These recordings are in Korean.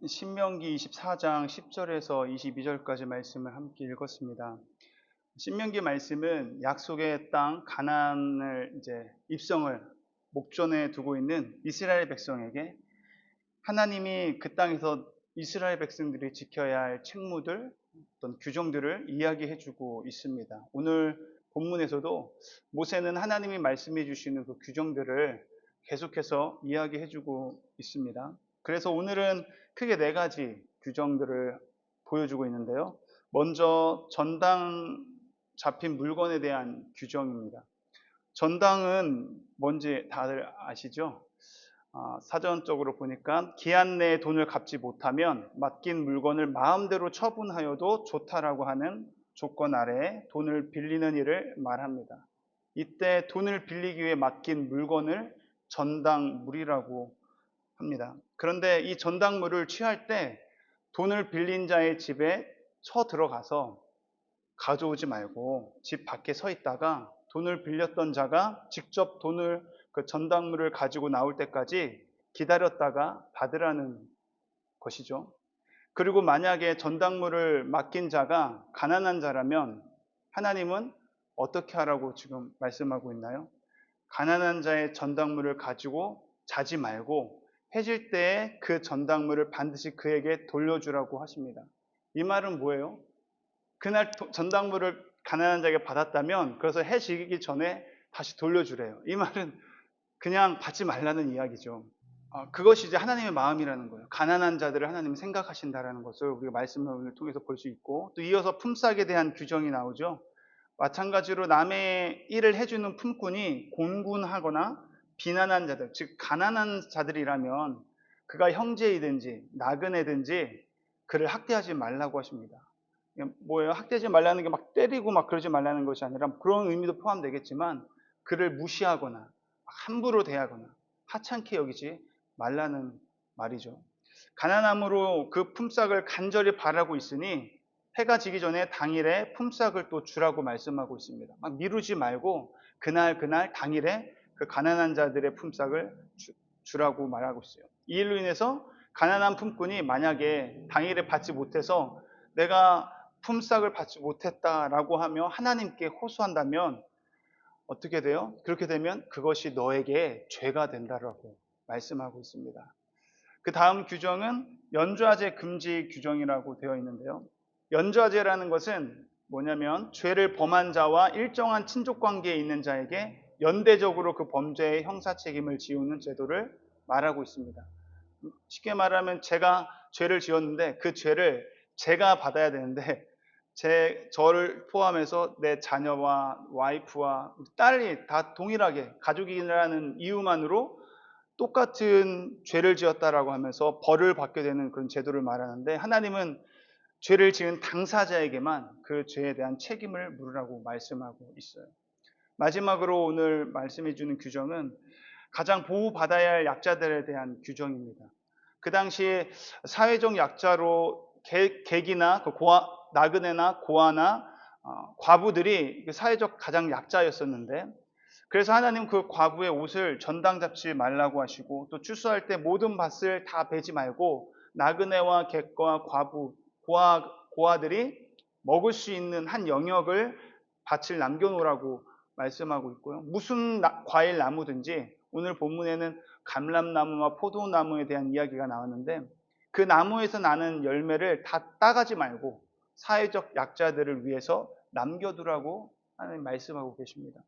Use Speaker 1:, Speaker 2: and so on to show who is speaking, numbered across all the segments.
Speaker 1: 신명기 24장 10절에서 22절까지 말씀을 함께 읽었습니다. 신명기 말씀은 약속의 땅 가나안을 입성을 목전에 두고 있는 이스라엘 백성에게 하나님이 그 땅에서 이스라엘 백성들이 지켜야 할 책무들, 어떤 규정들을 이야기해 주고 있습니다. 오늘 본문에서도 모세는 하나님이 말씀해 주시는 그 규정들을 계속해서 이야기해 주고 있습니다. 그래서 오늘은 크게 네 가지 규정들을 보여주고 있는데요. 먼저 전당 잡힌 물건에 대한 규정입니다. 전당은 뭔지 다들 아시죠? 사전적으로 보니까 기한 내에 돈을 갚지 못하면 맡긴 물건을 마음대로 처분하여도 좋다라고 하는 조건 아래에 돈을 빌리는 일을 말합니다. 이때 돈을 빌리기 위해 맡긴 물건을 전당물이라고 합니다. 그런데 이 전당물을 취할 때 돈을 빌린 자의 집에 쳐 들어가서 가져오지 말고 집 밖에 서 있다가 돈을 빌렸던 자가 직접 돈을 그 전당물을 가지고 나올 때까지 기다렸다가 받으라는 것이죠. 그리고 만약에 전당물을 맡긴 자가 가난한 자라면 하나님은 어떻게 하라고 지금 말씀하고 있나요? 가난한 자의 전당물을 가지고 자지 말고 해질 때에 그 전당물을 반드시 그에게 돌려주라고 하십니다. 이 말은 뭐예요? 그날 전당물을 가난한 자에게 받았다면 그래서 해지기 전에 다시 돌려주래요. 이 말은 그냥 받지 말라는 이야기죠. 그것이 이제 하나님의 마음이라는 거예요. 가난한 자들을 하나님이 생각하신다라는 것을 우리가 말씀을 통해서 볼 수 있고, 또 이어서 품삯에 대한 규정이 나오죠. 마찬가지로 남의 일을 해주는 품꾼이 곤군하거나 비난한 자들, 즉 가난한 자들이라면 그가 형제이든지 나그네든지 그를 학대하지 말라고 하십니다. 뭐예요? 학대하지 말라는 게 막 때리고 막 그러지 말라는 것이 아니라 그런 의미도 포함되겠지만 그를 무시하거나 함부로 대하거나 하찮게 여기지 말라는 말이죠. 가난함으로 그 품삯을 간절히 바라고 있으니 해가 지기 전에 당일에 품삯을 또 주라고 말씀하고 있습니다. 막 미루지 말고 그날 당일에 그 가난한 자들의 품삯을 주라고 말하고 있어요. 이 일로 인해서 가난한 품꾼이 만약에 당일에 받지 못해서 내가 품삯을 받지 못했다라고 하며 하나님께 호소한다면 어떻게 돼요? 그렇게 되면 그것이 너에게 죄가 된다라고 말씀하고 있습니다. 그 다음 규정은 연좌제 금지 규정이라고 되어 있는데요. 연좌제라는 것은 뭐냐면 죄를 범한 자와 일정한 친족 관계에 있는 자에게 연대적으로 그 범죄의 형사 책임을 지우는 제도를 말하고 있습니다. 쉽게 말하면 제가 죄를 지었는데 그 죄를 제가 받아야 되는데 저를 포함해서 내 자녀와 와이프와 딸이 다 동일하게 가족이라는 이유만으로 똑같은 죄를 지었다라고 하면서 벌을 받게 되는 그런 제도를 말하는데 하나님은 죄를 지은 당사자에게만 그 죄에 대한 책임을 물으라고 말씀하고 있어요. 마지막으로 오늘 말씀해 주는 규정은 가장 보호받아야 할 약자들에 대한 규정입니다. 그 당시에 사회적 약자로 객이나 나그네나 고아나 과부들이 사회적 가장 약자였었는데 그래서 하나님 그 과부의 옷을 전당 잡지 말라고 하시고 또 추수할 때 모든 밭을 다 베지 말고 나그네와 객과 과부, 고아들이 먹을 수 있는 한 영역을 밭을 남겨놓으라고 말씀하고 있고요. 무슨 과일 나무든지 오늘 본문에는 감람나무와 포도나무에 대한 이야기가 나왔는데 그 나무에서 나는 열매를 다 따가지 말고 사회적 약자들을 위해서 남겨두라고 하나님 말씀하고 계십니다.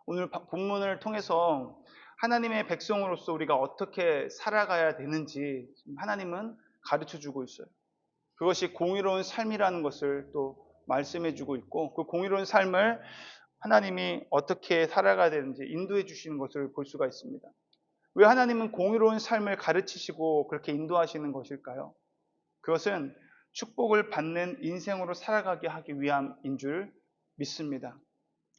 Speaker 1: 오늘 본문을 통해서 하나님의 백성으로서 우리가 어떻게 살아가야 되는지 하나님은 가르쳐 주고 있어요. 그것이 공의로운 삶이라는 것을 또 말씀해 주고 있고 그 공의로운 삶을 하나님이 어떻게 살아가야 되는지 인도해 주시는 것을 볼 수가 있습니다. 왜 하나님은 공의로운 삶을 가르치시고 그렇게 인도하시는 것일까요? 그것은 축복을 받는 인생으로 살아가게 하기 위함인 줄 믿습니다.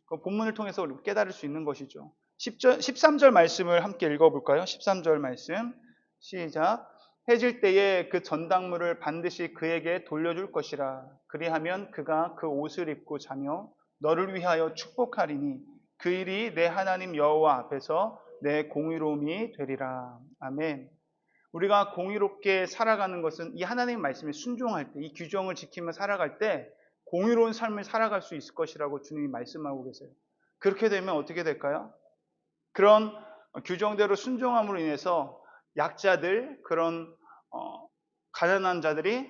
Speaker 1: 그 본문을 통해서 우리 깨달을 수 있는 것이죠. 13절 말씀을 함께 읽어볼까요? 13절 말씀 시작. 해질 때에 그 전당물을 반드시 그에게 돌려줄 것이라. 그리하면 그가 그 옷을 입고 자며 너를 위하여 축복하리니 그 일이 내 하나님 여호와 앞에서 내 공의로움이 되리라. 아멘. 우리가 공의롭게 살아가는 것은 이 하나님의 말씀에 순종할 때, 이 규정을 지키며 살아갈 때 공의로운 삶을 살아갈 수 있을 것이라고 주님이 말씀하고 계세요. 그렇게 되면 어떻게 될까요? 그런 규정대로 순종함으로 인해서 약자들, 그런 가난한 자들이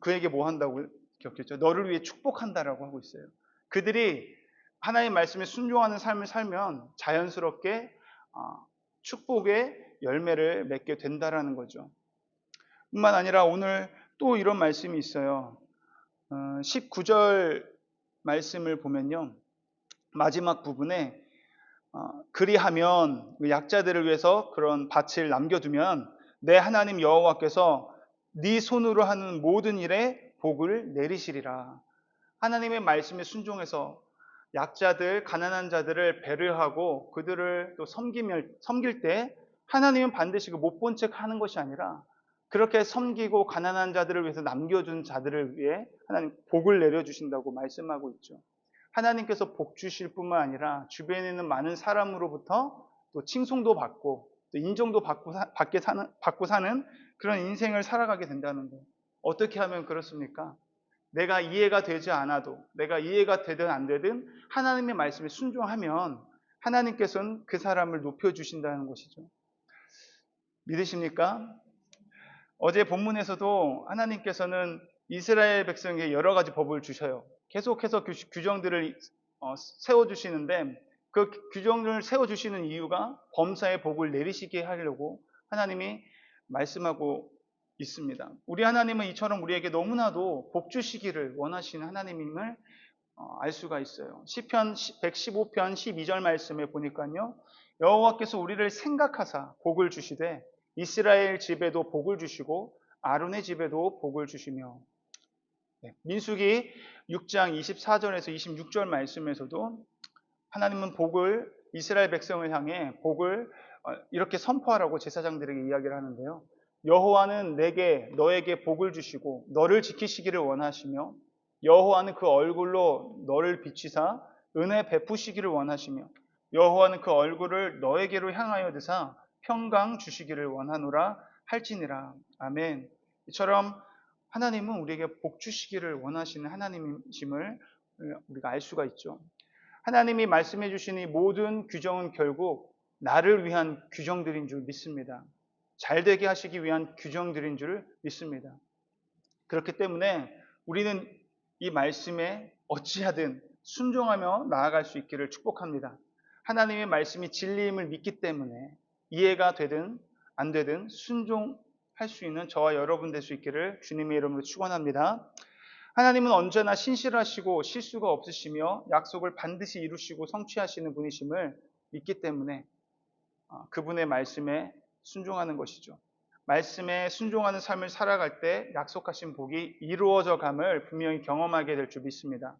Speaker 1: 그에게 뭐 한다고 기억했죠? 너를 위해 축복한다라고 하고 있어요. 그들이 하나님의 말씀에 순종하는 삶을 살면 자연스럽게 축복의 열매를 맺게 된다라는 거죠. 뿐만 아니라 오늘 또 이런 말씀이 있어요. 19절 말씀을 보면요, 마지막 부분에 그리하면 약자들을 위해서 그런 밭을 남겨두면 내 하나님 여호와께서 네 손으로 하는 모든 일에 복을 내리시리라. 하나님의 말씀에 순종해서 약자들, 가난한 자들을 배려하고 그들을 또 섬길 때 하나님은 반드시 그 못 본 척 하는 것이 아니라 그렇게 섬기고 가난한 자들을 위해서 남겨둔 자들을 위해 하나님 복을 내려주신다고 말씀하고 있죠. 하나님께서 복 주실 뿐만 아니라 주변에 있는 많은 사람으로부터 또 칭송도 받고 또 인정도 받고 사는 그런 인생을 살아가게 된다는 거예요. 어떻게 하면 그렇습니까? 내가 이해가 되지 않아도, 내가 이해가 되든 안 되든 하나님의 말씀에 순종하면 하나님께서는 그 사람을 높여주신다는 것이죠. 믿으십니까? 어제 본문에서도 하나님께서는 이스라엘 백성에게 여러 가지 법을 주셔요. 계속해서 규정들을 세워주시는데 그 규정을 세워주시는 이유가 범사에 복을 내리시게 하려고 하나님이 말씀하고 있습니다. 우리 하나님은 이처럼 우리에게 너무나도 복 주시기를 원하시는 하나님임을 알 수가 있어요. 시편 115편 12절 말씀에 보니까요, 여호와께서 우리를 생각하사 복을 주시되 이스라엘 집에도 복을 주시고 아론의 집에도 복을 주시며, 민수기 6장 24절에서 26절 말씀에서도 하나님은 복을, 이스라엘 백성을 향해 복을 이렇게 선포하라고 제사장들에게 이야기를 하는데요. 여호와는 너에게 복을 주시고 너를 지키시기를 원하시며 여호와는 그 얼굴로 너를 비치사 은혜 베푸시기를 원하시며 여호와는 그 얼굴을 너에게로 향하여 드사 평강 주시기를 원하노라 할지니라. 아멘. 이처럼 하나님은 우리에게 복 주시기를 원하시는 하나님이심을 우리가 알 수가 있죠. 하나님이 말씀해 주신 이 모든 규정은 결국 나를 위한 규정들인 줄 믿습니다. 잘 되게 하시기 위한 규정들인 줄 믿습니다. 그렇기 때문에 우리는 이 말씀에 어찌하든 순종하며 나아갈 수 있기를 축복합니다. 하나님의 말씀이 진리임을 믿기 때문에 이해가 되든 안 되든 순종할 수 있는 저와 여러분 될 수 있기를 주님의 이름으로 축원합니다. 하나님은 언제나 신실하시고 실수가 없으시며 약속을 반드시 이루시고 성취하시는 분이심을 믿기 때문에 그분의 말씀에 순종하는 것이죠. 말씀에 순종하는 삶을 살아갈 때 약속하신 복이 이루어져 감을 분명히 경험하게 될 줄 믿습니다.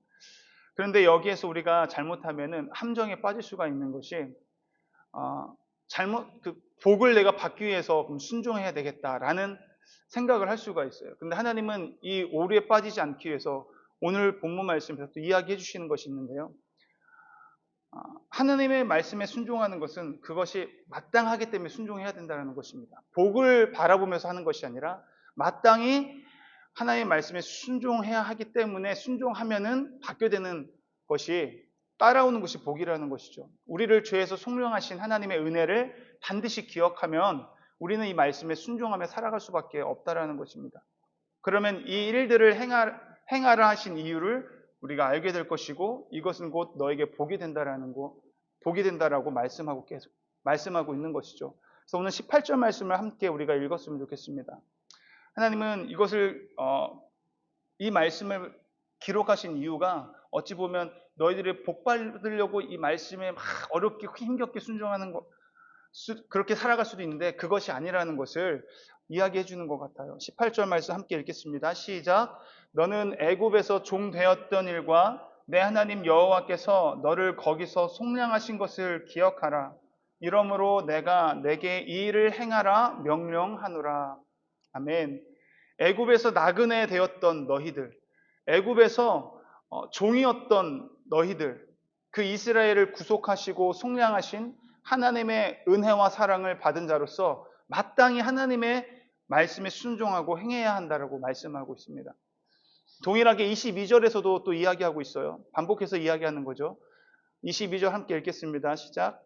Speaker 1: 그런데 여기에서 우리가 잘못하면은 함정에 빠질 수가 있는 것이 복을 내가 받기 위해서 순종해야 되겠다라는 생각을 할 수가 있어요. 그런데 하나님은 이 오류에 빠지지 않기 위해서 오늘 본문 말씀에서 또 이야기해 주시는 것이 있는데요. 하나님의 말씀에 순종하는 것은 그것이 마땅하기 때문에 순종해야 된다는 것입니다. 복을 바라보면서 하는 것이 아니라 마땅히 하나님의 말씀에 순종해야 하기 때문에 순종하면은 받게 되는 것이, 따라오는 것이 복이라는 것이죠. 우리를 죄에서 속량하신 하나님의 은혜를 반드시 기억하면 우리는 이 말씀에 순종하며 살아갈 수밖에 없다라는 것입니다. 그러면 이 일들을 행하라 하신 이유를 우리가 알게 될 것이고 이것은 곧 너에게 복이 된다라고 말씀하고 있는 것이죠. 그래서 오늘 18절 말씀을 함께 우리가 읽었으면 좋겠습니다. 하나님은 이 말씀을 기록하신 이유가 어찌 보면 너희들이 복 받으려고 이 말씀에 막 어렵게 힘겹게 순종하는 것, 그렇게 살아갈 수도 있는데 그것이 아니라는 것을 이야기해 주는 것 같아요. 18절 말씀 함께 읽겠습니다. 시작. 너는 애굽에서 종 되었던 일과 내 하나님 여호와께서 너를 거기서 속량하신 것을 기억하라. 이러므로 내가 내게 이 일을 행하라 명령하노라. 아멘. 애굽에서 나그네 되었던 너희들, 애굽에서 종이었던 너희들, 그 이스라엘을 구속하시고 속량하신 하나님의 은혜와 사랑을 받은 자로서 마땅히 하나님의 말씀에 순종하고 행해야 한다라고 말씀하고 있습니다. 동일하게 22절에서도 또 이야기하고 있어요. 반복해서 이야기하는 거죠. 22절 함께 읽겠습니다. 시작.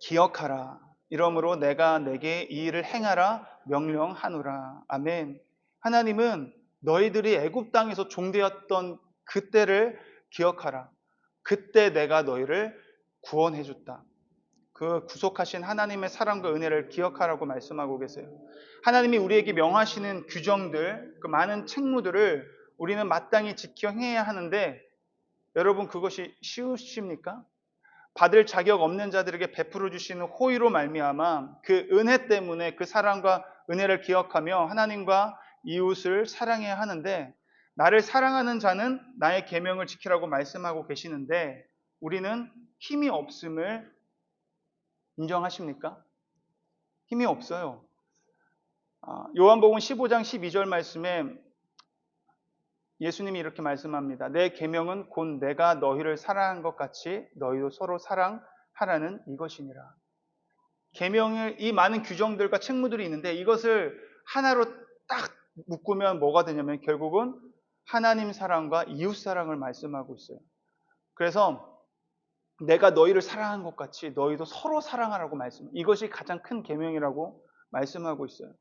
Speaker 1: 기억하라. 이러므로 내가 내게 이 일을 행하라 명령하노라. 아멘. 하나님은 너희들이 애굽 땅에서 종되었던 그때를 기억하라. 그때 내가 너희를 구원해 줬다. 그 구속하신 하나님의 사랑과 은혜를 기억하라고 말씀하고 계세요. 하나님이 우리에게 명하시는 규정들, 그 많은 책무들을 우리는 마땅히 지켜 행해야 하는데 여러분 그것이 쉬우십니까? 받을 자격 없는 자들에게 베풀어 주시는 호의로 말미암아 그 은혜 때문에 그 사랑과 은혜를 기억하며 하나님과 이웃을 사랑해야 하는데 나를 사랑하는 자는 나의 계명을 지키라고 말씀하고 계시는데 우리는 힘이 없음을 인정하십니까? 힘이 없어요. 요한복음 15장 12절 말씀에 예수님이 이렇게 말씀합니다. 내 계명은 곧 내가 너희를 사랑한 것 같이 너희도 서로 사랑하라는 이것이니라. 계명을 이 많은 규정들과 책무들이 있는데 이것을 하나로 딱 묶으면 뭐가 되냐면 결국은 하나님 사랑과 이웃 사랑을 말씀하고 있어요. 그래서 내가 너희를 사랑한 것 같이 너희도 서로 사랑하라고 이것이 가장 큰 계명이라고 말씀하고 있어요.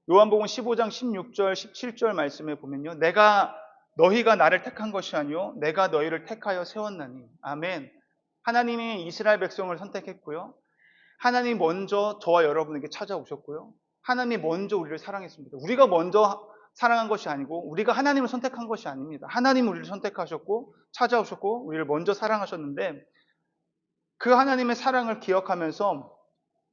Speaker 1: 요한복음 15장 16절 17절 말씀에 보면요. 너희가 나를 택한 것이 아니요 내가 너희를 택하여 세웠나니. 아멘. 하나님이 이스라엘 백성을 선택했고요. 하나님이 먼저 저와 여러분에게 찾아오셨고요. 하나님이 먼저 우리를 사랑했습니다. 우리가 먼저 사랑한 것이 아니고 우리가 하나님을 선택한 것이 아닙니다. 하나님이 우리를 선택하셨고 찾아오셨고 우리를 먼저 사랑하셨는데 그 하나님의 사랑을 기억하면서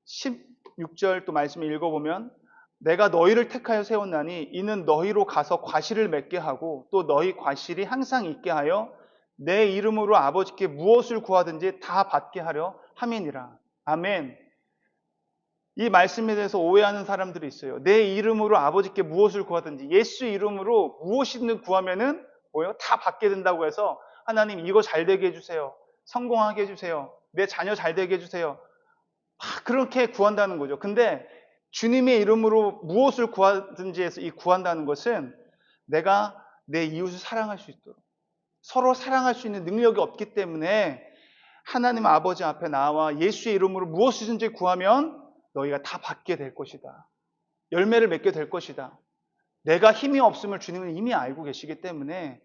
Speaker 1: 16절 또 말씀을 읽어보면 내가 너희를 택하여 세웠나니 이는 너희로 가서 과실을 맺게 하고 또 너희 과실이 항상 있게 하여 내 이름으로 아버지께 무엇을 구하든지 다 받게 하려 함이니라. 아멘. 이 말씀에 대해서 오해하는 사람들이 있어요. 내 이름으로 아버지께 무엇을 구하든지 예수 이름으로 무엇이든 구하면은 뭐예요? 다 받게 된다고 해서 하나님 이거 잘 되게 해주세요. 성공하게 해주세요. 내 자녀 잘 되게 해주세요. 그렇게 구한다는 거죠. 근데 주님의 이름으로 무엇을 구하든지 해서 이 구한다는 것은 내가 내 이웃을 사랑할 수 있도록 서로 사랑할 수 있는 능력이 없기 때문에 하나님 아버지 앞에 나와 예수의 이름으로 무엇이든지 구하면 너희가 다 받게 될 것이다. 열매를 맺게 될 것이다. 내가 힘이 없음을 주님은 이미 알고 계시기 때문에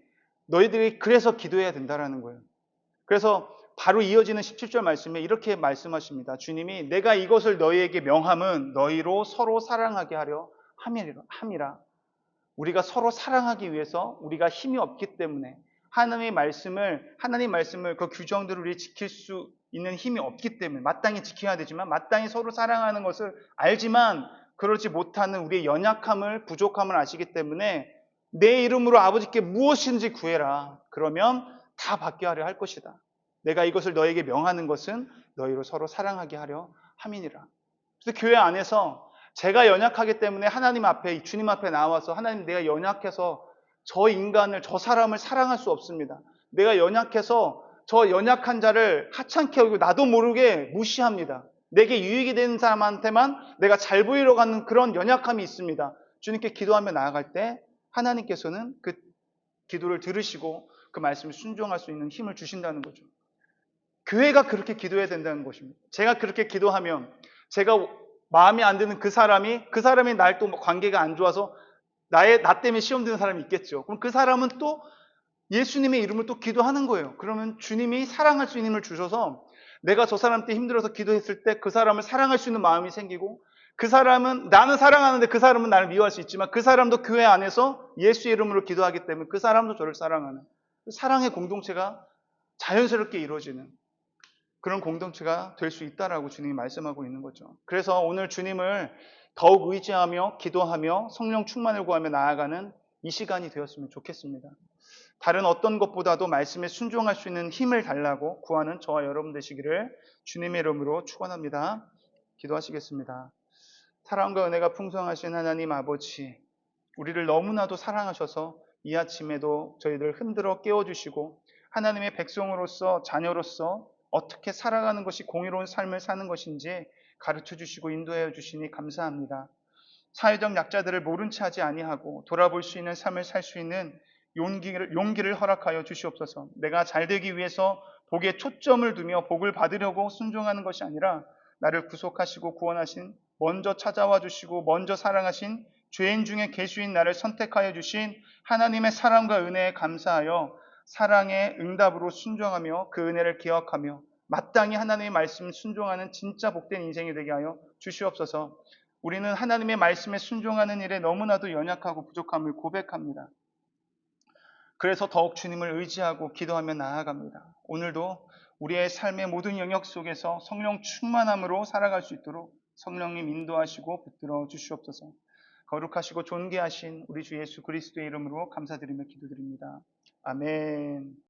Speaker 1: 너희들이 그래서 기도해야 된다는 거예요. 그래서 바로 이어지는 17절 말씀에 이렇게 말씀하십니다. 주님이 내가 이것을 너희에게 명함은 너희로 서로 사랑하게 하려 함이라. 우리가 서로 사랑하기 위해서 우리가 힘이 없기 때문에 하나님 말씀을 그 규정들을 우리 지킬 수 있는 힘이 없기 때문에 마땅히 지켜야 되지만 마땅히 서로 사랑하는 것을 알지만 그러지 못하는 우리의 연약함을 부족함을 아시기 때문에 내 이름으로 아버지께 무엇인지 구해라. 그러면 다 받게 하려 할 것이다. 내가 이것을 너에게 명하는 것은 너희로 서로 사랑하게 하려 함이니라. 그래서 교회 안에서 제가 연약하기 때문에 하나님 앞에 주님 앞에 나와서 하나님 내가 연약해서 저 사람을 사랑할 수 없습니다. 내가 연약해서 저 연약한 자를 하찮게 여기고 나도 모르게 무시합니다. 내게 유익이 되는 사람한테만 내가 잘 보이려고 하는 그런 연약함이 있습니다. 주님께 기도하며 나아갈 때 하나님께서는 그 기도를 들으시고 그 말씀을 순종할 수 있는 힘을 주신다는 거죠. 교회가 그렇게 기도해야 된다는 것입니다. 제가 그렇게 기도하면 제가 마음에 안 드는 그 사람이 날 또 관계가 안 좋아서 나 때문에 시험 드는 사람이 있겠죠. 그럼 그 사람은 또 예수님의 이름을 또 기도하는 거예요. 그러면 주님이 사랑할 수 있는 힘을 주셔서 내가 저 사람 때 힘들어서 기도했을 때 그 사람을 사랑할 수 있는 마음이 생기고 그 사람은 나는 사랑하는데 그 사람은 나를 미워할 수 있지만 그 사람도 교회 안에서 예수의 이름으로 기도하기 때문에 그 사람도 저를 사랑하는 사랑의 공동체가 자연스럽게 이루어지는 그런 공동체가 될 수 있다라고 주님이 말씀하고 있는 거죠. 그래서 오늘 주님을 더욱 의지하며 기도하며 성령 충만을 구하며 나아가는 이 시간이 되었으면 좋겠습니다. 다른 어떤 것보다도 말씀에 순종할 수 있는 힘을 달라고 구하는 저와 여러분 되시기를 주님의 이름으로 축원합니다. 기도하시겠습니다. 사랑과 은혜가 풍성하신 하나님 아버지, 우리를 너무나도 사랑하셔서 이 아침에도 저희들 흔들어 깨워주시고 하나님의 백성으로서 자녀로서 어떻게 살아가는 것이 공의로운 삶을 사는 것인지 가르쳐 주시고 인도하여 주시니 감사합니다. 사회적 약자들을 모른 채 하지 아니하고 돌아볼 수 있는 삶을 살 수 있는 용기를 허락하여 주시옵소서. 내가 잘 되기 위해서 복에 초점을 두며 복을 받으려고 순종하는 것이 아니라 나를 구속하시고 구원하신, 먼저 찾아와 주시고 먼저 사랑하신, 죄인 중에 계수인 나를 선택하여 주신 하나님의 사랑과 은혜에 감사하여 사랑의 응답으로 순종하며 그 은혜를 기억하며 마땅히 하나님의 말씀 순종하는 진짜 복된 인생이 되게 하여 주시옵소서. 우리는 하나님의 말씀에 순종하는 일에 너무나도 연약하고 부족함을 고백합니다. 그래서 더욱 주님을 의지하고 기도하며 나아갑니다. 오늘도 우리의 삶의 모든 영역 속에서 성령 충만함으로 살아갈 수 있도록 성령님 인도하시고 붙들어 주시옵소서. 거룩하시고 존귀하신 우리 주 예수 그리스도의 이름으로 감사드리며 기도드립니다. 아멘.